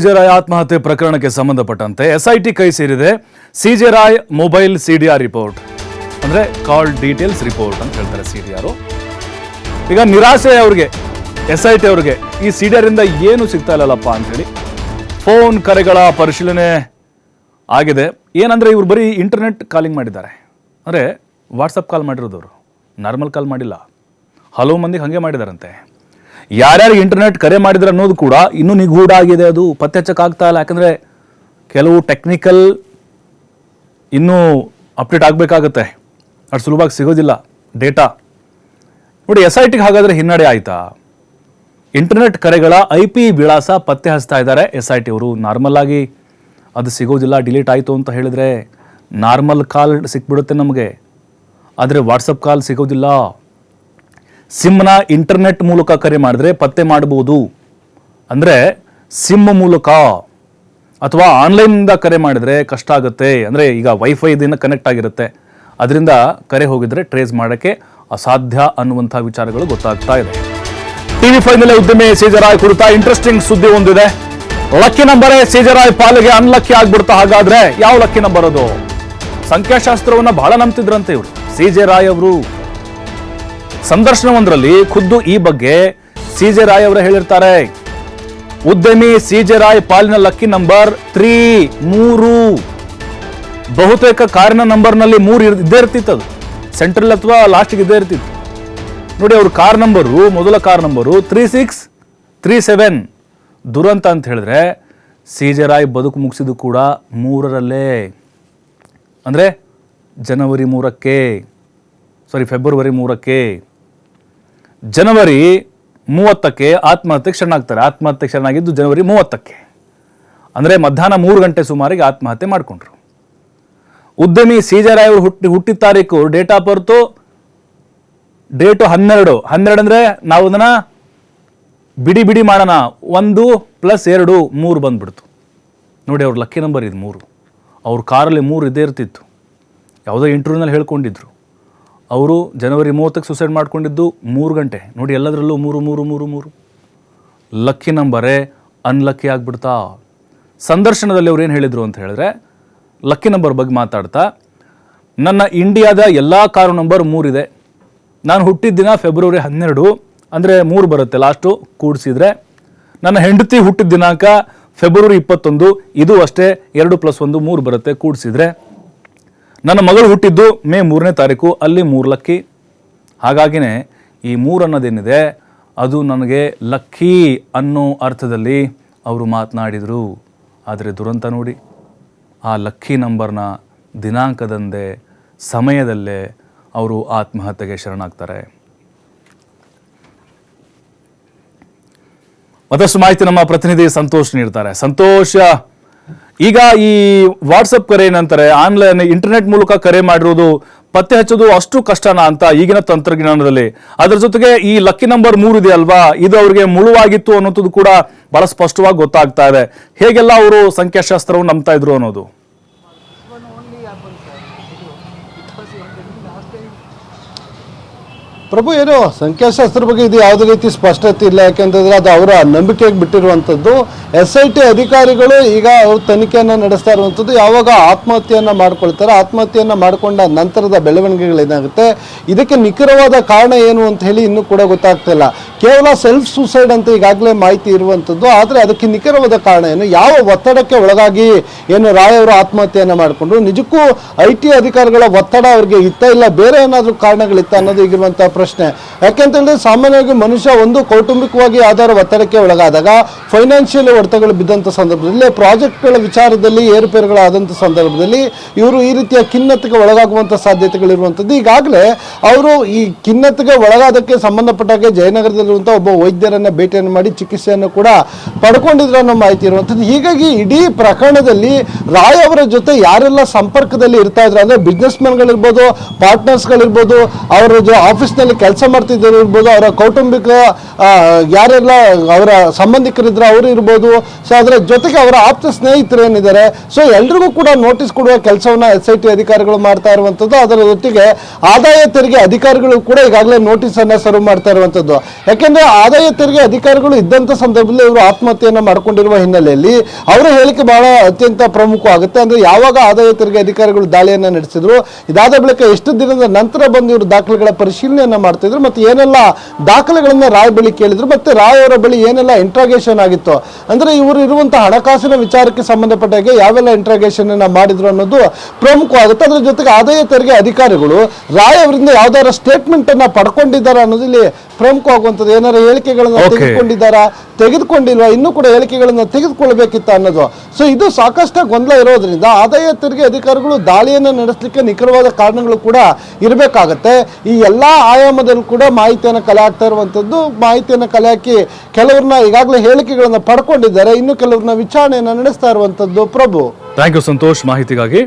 CJ ಆತ್ಮಹತ್ಯೆ ಪ್ರಕರಣಕ್ಕೆ ಸಂಬಂಧಪಟ್ಟಂತೆ ಎಸ್ಐಟಿ ಕೈ ಸೇರಿದೆ. CJ Roy mobile CDR report ಅಂದ್ರೆ ಕಾಲ್ ಡೀಟೇಲ್ಸ್ ರಿಪೋರ್ಟ್ ಅಂತ ಹೇಳ್ತಾರೆ ಸಿಡಿಆರ್. ಈಗ ನಿರಾಶೆ ಅವ್ರಿಗೆ, ಎಸ್ಐಟಿ ಅವ್ರಿಗೆ ಈ ಸಿಡಿಆರ್ ಇಂದ ಏನು ಸಿಗ್ತಾ ಇಲ್ಲಲ್ಲಪ್ಪ ಅಂತ ಹೇಳಿ ಫೋನ್ ಕರೆಗಳ ಪರಿಶೀಲನೆ ಆಗಿದೆ. ಏನಂದ್ರೆ ಇವ್ರು ಬರೀ ಇಂಟರ್ನೆಟ್ ಕಾಲಿಂಗ್ ಮಾಡಿದ್ದಾರೆ, ಅಂದ್ರೆ ವಾಟ್ಸಪ್ ಕಾಲ್ ಮಾಡಿರೋದವರು, ನಾರ್ಮಲ್ ಕಾಲ್ ಮಾಡಿಲ್ಲ. ಹಲವು ಮಂದಿಗೆ ಹಾಗೆ ಮಾಡಿದಾರಂತೆ. ಯಾರ್ಯಾರು ಇಂಟರ್ನೆಟ್ ಕರೆ ಮಾಡಿದ್ರೆ ಅನ್ನೋದು ಕೂಡ ಇನ್ನೂ ನಿಗೂಢ ಆಗಿದೆ, ಅದು ಪತ್ತೆ ಹಚ್ಚಕ್ಕಾಗ್ತಾ ಇಲ್ಲ. ಯಾಕಂದರೆ ಕೆಲವು ಟೆಕ್ನಿಕಲ್ ಇನ್ನೂ ಅಪ್ಡೇಟ್ ಆಗಬೇಕಾಗತ್ತೆ, ಅಷ್ಟು ಸುಲಭವಾಗಿ ಸಿಗೋದಿಲ್ಲ ಡೇಟಾ. ನೋಡಿ, ಎಸ್ಐಟಿಗೆ ಹಾಗಾದರೆ ಹಿನ್ನಡೆ ಆಯಿತಾ? ಇಂಟರ್ನೆಟ್ ಕರೆಗಳ IP ವಿಳಾಸ ಪತ್ತೆ ಹಚ್ತಾ ಇದ್ದಾರೆ ಎಸ್ಐಟಿ ಅವರು. ನಾರ್ಮಲ್ ಆಗಿ ಅದು ಸಿಗೋದಿಲ್ಲ, ಡಿಲೀಟ್ ಆಯಿತು ಅಂತ ಹೇಳಿದರೆ ನಾರ್ಮಲ್ ಕಾಲ್ ಸಿಕ್ಬಿಡುತ್ತೆ ನಮಗೆ, ಆದರೆ ವಾಟ್ಸಪ್ ಕಾಲ್ ಸಿಗೋದಿಲ್ಲ. ಸಿಮ್ನ ಇಂಟರ್ನೆಟ್ ಮೂಲಕ ಕರೆ ಮಾಡಿದ್ರೆ ಪತ್ತೆ ಮಾಡಬಹುದು. ಅಂದರೆ ಸಿಮ್ ಮೂಲಕ ಅಥವಾ ಆನ್ಲೈನಿಂದ ಕರೆ ಮಾಡಿದರೆ ಕಷ್ಟ ಆಗುತ್ತೆ. ಅಂದರೆ ಈಗ ವೈಫೈದಿಂದ ಕನೆಕ್ಟ್ ಆಗಿರುತ್ತೆ, ಅದರಿಂದ ಕರೆ ಹೋಗಿದ್ರೆ ಟ್ರೇಸ್ ಮಾಡೋಕ್ಕೆ ಅಸಾಧ್ಯ ಅನ್ನುವಂಥ ವಿಚಾರಗಳು ಗೊತ್ತಾಗ್ತಾ ಇದೆ. TV5ನಲ್ಲಿ ಉದ್ಯಮಿ ಸಿಜೆ ರಾಯ್ ಕುರಿತ ಇಂಟ್ರೆಸ್ಟಿಂಗ್ ಸುದ್ದಿ ಒಂದಿದೆ. ಲಕ್ಕಿ ನಂಬರೇ ಸಿಜೆ ರಾಯ್ ಪಾಲಿಗೆ ಅನ್ಲಕ್ಕಿ ಆಗ್ಬಿಡ್ತಾ. ಹಾಗಾದ್ರೆ ಯಾವ ಲಕ್ಕಿ ನಂಬರ್ ಅದು? ಸಂಖ್ಯಾಶಾಸ್ತ್ರವನ್ನ ಬಹಳ ನಂಬ್ತಿದ್ರಂತೆ ಇವರು ಸಿಜೆ ರಾಯ್ ಅವರು. ಸಂದರ್ಶನವೊಂದರಲ್ಲಿ ಖುದ್ದು ಈ ಬಗ್ಗೆ ಸಿಜೆ ರಾಯ್ ಅವರೇ ಹೇಳಿರ್ತಾರೆ. ಉದ್ಯಮಿ ಸಿಜೆ ರಾಯ್ ಪಾಲಿನ ಲಕ್ಕಿ ನಂಬರ್ 3. ಬಹುತೇಕ ಕಾರಿನ ನಂಬರ್ನಲ್ಲಿ 3 ಇದ್ದೇ ಇರ್ತಿತ್ತು, ಅದು ಸೆಂಟ್ರಲ್ ಅಥವಾ ಲಾಸ್ಟ್ಗೆ ಇದ್ದೇ ಇರ್ತಿತ್ತು. ನೋಡಿ, ಅವ್ರ ಕಾರ್ ನಂಬರು, ಮೊದಲ ಕಾರ್ ನಂಬರು 3637. ದುರಂತ ಅಂತ ಹೇಳಿದ್ರೆ ಸಿಜೆ ರಾಯ್ ಬದುಕು ಮುಗಿಸಿದ್ದು ಕೂಡ 3ರಲ್ಲೇ, ಅಂದರೆ ಫೆಬ್ರವರಿ 3ಕ್ಕೆ. ಜನವರಿ 30ಕ್ಕೆ ಆತ್ಮಹತ್ಯೆಗೆ ಶರಣಾಗ್ತಾರೆ. ಆತ್ಮಹತ್ಯೆಗೆ ಶರಣಾಗಿದ್ದು ಜನವರಿ 30ಕ್ಕೆ, ಅಂದರೆ ಮಧ್ಯಾಹ್ನ 3 ಗಂಟೆ ಸುಮಾರಿಗೆ ಆತ್ಮಹತ್ಯೆ ಮಾಡಿಕೊಂಡ್ರು. ಉದ್ಯಮಿ ಸಿಜೆ ರಾಯ್ ಅವರು ಹುಟ್ಟಿದ ತಾರೀಕು, ಡೇಟ್ ಆಫ್ ಬರ್ತು, ಡೇಟು 12 ಅಂದರೆ ನಾವು ಅದನ್ನ ಬಿಡಿ ಮಾಡೋಣ, 1 + 2 3 ಬಂದ್ಬಿಡ್ತು. ನೋಡಿ, ಅವ್ರ ಲಕ್ಕಿ ನಂಬರ್ ಇದು 3. ಅವ್ರ ಕಾರಲ್ಲಿ 3 ಇದ್ದೇ ಇರ್ತಿತ್ತು. ಯಾವುದೋ ಇಂಟರ್ವ್ಯೂನಲ್ಲಿ ಹೇಳ್ಕೊಂಡಿದ್ರು, ಅವರು ಜನವರಿ 30ಕ್ಕೆ ಸುಸೈಡ್ ಮಾಡ್ಕೊಂಡಿದ್ದು 3 ಗಂಟೆ. ನೋಡಿ, ಎಲ್ಲದರಲ್ಲೂ 3. ಲಕ್ಕಿ ನಂಬರೇ ಅನ್ಲಕ್ಕಿ ಆಗ್ಬಿಡ್ತಾ. ಸಂದರ್ಶನದಲ್ಲಿ ಅವ್ರು ಏನು ಹೇಳಿದರು ಅಂತ ಹೇಳಿದ್ರೆ, ಲಕ್ಕಿ ನಂಬರ್ ಬಗ್ಗೆ ಮಾತಾಡ್ತಾ, ನನ್ನ ಇಂಡಿಯಾದ ಎಲ್ಲ ಕಾರು ನಂಬರ್ 3 ಇದೆ. ನಾನು ಹುಟ್ಟಿದ ದಿನ ಫೆಬ್ರವರಿ 12, ಅಂದರೆ 3 ಬರುತ್ತೆ ಲಾಸ್ಟು ಕೂಡಿಸಿದ್ರೆ. ನನ್ನ ಹೆಂಡತಿ ಹುಟ್ಟಿದ ದಿನಾಂಕ ಫೆಬ್ರವರಿ 21, ಇದು ಅಷ್ಟೇ 2 + 1 3 ಬರುತ್ತೆ ಕೂಡಿಸಿದ್ರೆ. ನನ್ನ ಮಗಳು ಹುಟ್ಟಿದ್ದು ಮೇ 3ನೇ ತಾರೀಕು, ಅಲ್ಲಿ 3 ಲಕ್ಕಿ. ಹಾಗಾಗಿನೇ ಈ 3 ಅನ್ನೋದೇನಿದೆ ಅದು ನನಗೆ ಲಕ್ಕಿ ಅನ್ನೋ ಅರ್ಥದಲ್ಲಿ ಅವರು ಮಾತನಾಡಿದರು. ಆದರೆ ದುರಂತ ನೋಡಿ, ಆ ಲಕ್ಕಿ ನಂಬರ್ನ ದಿನಾಂಕದಂದೇ ಸಮಯದಲ್ಲೇ ಅವರು ಆತ್ಮಹತ್ಯೆಗೆ ಶರಣಾಗ್ತಾರೆ. ಮತ್ತಷ್ಟು ಮಾಹಿತಿ ನಮ್ಮ ಪ್ರತಿನಿಧಿ ಸಂತೋಷ್ ನೀಡ್ತಾರೆ. ಸಂತೋಷ, ಈಗ ಈ ವಾಟ್ಸಪ್ ಕರೆ ಏನಂತಾರೆ, ಆನ್ಲೈನ್ ಇಂಟರ್ನೆಟ್ ಮೂಲಕ ಕರೆ ಮಾಡಿರೋದು ಪತ್ತೆ ಹಚ್ಚೋದು ಅಷ್ಟು ಕಷ್ಟನಾ ಅಂತ ಈಗಿನ ತಂತ್ರಜ್ಞಾನದಲ್ಲಿ? ಅದರ ಜೊತೆಗೆ ಈ ಲಕ್ಕಿ ನಂಬರ್ 3 ಇದೆ ಅಲ್ವಾ, ಇದು ಅವ್ರಿಗೆ ಮುಳುವಾಗಿತ್ತು ಅನ್ನೋದು ಕೂಡ ಬಹಳ ಸ್ಪಷ್ಟವಾಗಿ ಗೊತ್ತಾಗ್ತಾ ಇದೆ. ಹೇಗೆಲ್ಲ ಅವರು ಸಂಖ್ಯಾಶಾಸ್ತ್ರವನ್ನು ನಂಬ್ತಾ ಇದ್ರು ಅನ್ನೋದು. ಪ್ರಭು, ಏನು ಸಂಖ್ಯಾಶಾಸ್ತ್ರ ಬಗ್ಗೆ ಇದು ಯಾವುದೇ ರೀತಿ ಸ್ಪಷ್ಟತೆ ಇಲ್ಲ. ಯಾಕೆಂತಂದ್ರೆ ಅದು ಅವರ ನಂಬಿಕೆಗೆ ಬಿಟ್ಟಿರುವಂಥದ್ದು. SIT ಅಧಿಕಾರಿಗಳು ಈಗ ಅವರು ತನಿಖೆಯನ್ನು ನಡೆಸ್ತಾ ಇರುವಂಥದ್ದು. ಯಾವಾಗ ಆತ್ಮಹತ್ಯೆಯನ್ನು ಮಾಡ್ಕೊಳ್ತಾರೆ, ಆತ್ಮಹತ್ಯೆಯನ್ನು ಮಾಡಿಕೊಂಡ ನಂತರದ ಬೆಳವಣಿಗೆಗಳೇನಾಗುತ್ತೆ, ಇದಕ್ಕೆ ನಿಖರವಾದ ಕಾರಣ ಏನು ಅಂತ ಹೇಳಿ ಇನ್ನೂ ಕೂಡ ಗೊತ್ತಾಗ್ತಾ ಇಲ್ಲ. ಕೇವಲ ಸೆಲ್ಫ್ ಸೂಸೈಡ್ ಅಂತ ಈಗಾಗಲೇ ಮಾಹಿತಿ ಇರುವಂಥದ್ದು. ಆದರೆ ಅದಕ್ಕೆ ನಿಖರವಾದ ಕಾರಣ ಏನು, ಯಾವ ಒತ್ತಡಕ್ಕೆ ಒಳಗಾಗಿ ಏನು ರಾಯ್ ಅವರು ಆತ್ಮಹತ್ಯೆಯನ್ನು ಮಾಡಿಕೊಂಡ್ರು, ನಿಜಕ್ಕೂ IT ಅಧಿಕಾರಿಗಳ ಒತ್ತಡ ಅವ್ರಿಗೆ ಇತ್ತ, ಇಲ್ಲ ಬೇರೆ ಏನಾದರೂ ಕಾರಣಗಳಿತ್ತ ಅನ್ನೋದು ಈಗಿರುವಂಥ ಪ್ರಶ್ನೆ. ಯಾಕೆಂತಂದ್ರೆ ಸಾಮಾನ್ಯವಾಗಿ ಮನುಷ್ಯ ಒಂದು ಕೌಟುಂಬಿಕವಾಗಿ ಯಾವ್ದಾದ್ರು ಒತ್ತಡಕ್ಕೆ ಒಳಗಾದಾಗ, ಫೈನಾನ್ಷಿಯಲ್ ಹೊಡೆತಗಳು ಬಿದ್ದಂಥ ಸಂದರ್ಭದಲ್ಲಿ, ಪ್ರಾಜೆಕ್ಟ್ಗಳ ವಿಚಾರದಲ್ಲಿ ಏರುಪೇರುಗಳಾದಂಥ ಸಂದರ್ಭದಲ್ಲಿ ಇವರು ಈ ರೀತಿಯ ಖಿನ್ನತೆಗೆ ಒಳಗಾಗುವಂಥ ಸಾಧ್ಯತೆಗಳಿರುವಂಥದ್ದು. ಈಗಾಗಲೇ ಅವರು ಈ ಖಿನ್ನತೆಗೆ ಒಳಗಾದಕ್ಕೆ ಸಂಬಂಧಪಟ್ಟಾಗೆ ಜಯನಗರದಲ್ಲಿರುವಂಥ ಒಬ್ಬ ವೈದ್ಯರನ್ನ ಭೇಟಿಯನ್ನು ಮಾಡಿ ಚಿಕಿತ್ಸೆಯನ್ನು ಕೂಡ ಪಡ್ಕೊಂಡಿದ್ರು ಅನ್ನೋ ಮಾಹಿತಿ ಇರುವಂಥದ್ದು. ಹೀಗಾಗಿ ಇಡೀ ಪ್ರಕರಣದಲ್ಲಿ ರಾಯ್ ಅವರ ಜೊತೆ ಯಾರೆಲ್ಲ ಸಂಪರ್ಕದಲ್ಲಿ ಇರ್ತಾ ಇದ್ರು, ಅಂದರೆ ಬಿಸ್ನೆಸ್ ಮ್ಯಾನ್ಗಳಿರ್ಬೋದು, ಪಾರ್ಟ್ನರ್ಸ್ಗಳಿರ್ಬೋದು, ಅವರ ಆಫೀಸ್ನಲ್ಲಿ ಸಂಸ್ಥೆಯಲ್ಲಿ ಕೆಲಸ ಮಾಡ್ತಿದ್ದರು ಇರ್ಬೋದು, ಅವರ ಕೌಟುಂಬಿಕ ಯಾರೆಲ್ಲ ಅವರ ಸಂಬಂಧಿಕರಿದ್ರೆ ಅವರು ಇರ್ಬೋದು, ಸೊ ಅದರ ಜೊತೆಗೆ ಅವರ ಆಪ್ತ ಸ್ನೇಹಿತರು ಏನಿದ್ದಾರೆ, ಸೊ ಎಲ್ರಿಗೂ ಕೂಡ ನೋಟಿಸ್ ಕೊಡುವ ಕೆಲಸವನ್ನ SIT ಅಧಿಕಾರಿಗಳು ಮಾಡ್ತಾ ಇರುವಂಥದ್ದು. ಅದರ ಜೊತೆಗೆ ಆದಾಯ ತೆರಿಗೆ ಅಧಿಕಾರಿಗಳು ಕೂಡ ಈಗಾಗಲೇ ನೋಟಿಸ್ ಅನ್ನ ಸರ್ವ್ ಮಾಡ್ತಾ ಇರುವಂಥದ್ದು. ಯಾಕೆಂದ್ರೆ ಆದಾಯ ತೆರಿಗೆ ಅಧಿಕಾರಿಗಳು ಇದ್ದಂಥ ಸಂದರ್ಭದಲ್ಲಿ ಇವರು ಆತ್ಮಹತ್ಯೆಯನ್ನ ಮಾಡ್ಕೊಂಡಿರುವ ಹಿನ್ನೆಲೆಯಲ್ಲಿ ಅವರ ಹೇಳಿಕೆ ಬಹಳ ಅತ್ಯಂತ ಪ್ರಮುಖವಾಗುತ್ತೆ. ಅಂದ್ರೆ ಯಾವಾಗ ಆದಾಯ ತೆರಿಗೆ ಅಧಿಕಾರಿಗಳು ದಾಳಿಯನ್ನ ನಡೆಸಿದ್ರು, ಇದಾದ ಬಳಿಕ ಎಷ್ಟು ದಿನದ ನಂತರ ಬಂದು ಇವರು ದಾಖಲೆಗಳ ಪರಿಶೀಲನೆಯನ್ನ ಮಾಡ್ತಿದ್ರು, ಮತ್ತೆ ಏನೆಲ್ಲ ದಾಖಲೆಗಳನ್ನ ರಾಯ್ ಬಳಿ ಕೇಳಿದ್ರು, ಮತ್ತೆ ರಾಯ್ ಅವರ ಬಳಿ ಏನೆಲ್ಲ ಇಂಟ್ರಾಗೇಷನ್ ಆಗಿತ್ತು, ಅಂದ್ರೆ ಇವರು ಇರುವಂತಹ ಹಣಕಾಸಿನ ವಿಚಾರಕ್ಕೆ ಸಂಬಂಧಪಟ್ಟ ಹಾಗೆ ಯಾವೆಲ್ಲ ಇಂಟ್ರಾಗೇಷನ್ ಅನ್ನ ಮಾಡಿದ್ರು ಅನ್ನೋದು ಪ್ರಮುಖವಾಗುತ್ತೆ. ಅದ್ರ ಜೊತೆಗೆ ಆದಾಯ ತೆರಿಗೆ ಅಧಿಕಾರಿಗಳು ರಾಯ್ ಅವರಿಂದ ಯಾವ್ದಾರ ಸ್ಟೇಟ್ಮೆಂಟ್ ಅನ್ನ ಪಡ್ಕೊಂಡಿದ್ದಾರೆ ಅನ್ನೋದು ಇಲ್ಲಿ ಪ್ರಮುಖವಾಗುವಂಥದ್ದು. ಏನಾರ ಹೇಳಿಕೆಗಳನ್ನ ತೆಗೆದುಕೊಂಡಿದ್ದಾರಾ, ತೆಗೆದುಕೊಂಡಿಲ್ವಾ, ಇನ್ನೂ ಕೂಡ ಹೇಳಿಕೆಗಳನ್ನ ತೆಗೆದುಕೊಳ್ಬೇಕಿತ್ತ ಅನ್ನೋದು. ಸೊ ಇದು ಸಾಕಷ್ಟು ಗೊಂದಲ ಇರೋದ್ರಿಂದ ಆದಾಯ ತೆರಿಗೆ ಅಧಿಕಾರಿಗಳು ದಾಳಿಯನ್ನು ನಡೆಸಲಿಕ್ಕೆ ನಿಖರವಾದ ಕಾರಣಗಳು ಕೂಡ ಇರಬೇಕಾಗತ್ತೆ. ಈ ಎಲ್ಲಾ ಆಯಾಮದಲ್ಲೂ ಕೂಡ ಮಾಹಿತಿಯನ್ನು ಕಲೆ ಹಾಕ್ತಾ ಇರುವಂಥದ್ದು. ಮಾಹಿತಿಯನ್ನು ಕಲೆ ಹಾಕಿ ಕೆಲವ್ರನ್ನ ಈಗಾಗಲೇ ಹೇಳಿಕೆಗಳನ್ನ ಪಡ್ಕೊಂಡಿದ್ದಾರೆ, ಇನ್ನು ಕೆಲವ್ರನ್ನ ವಿಚಾರಣೆಯನ್ನ ನಡೆಸ್ತಾ ಇರುವಂಥದ್ದು. ಪ್ರಭು, ಥ್ಯಾಂಕ್ ಯು ಸಂತೋಷ್ ಮಾಹಿತಿಗಾಗಿ.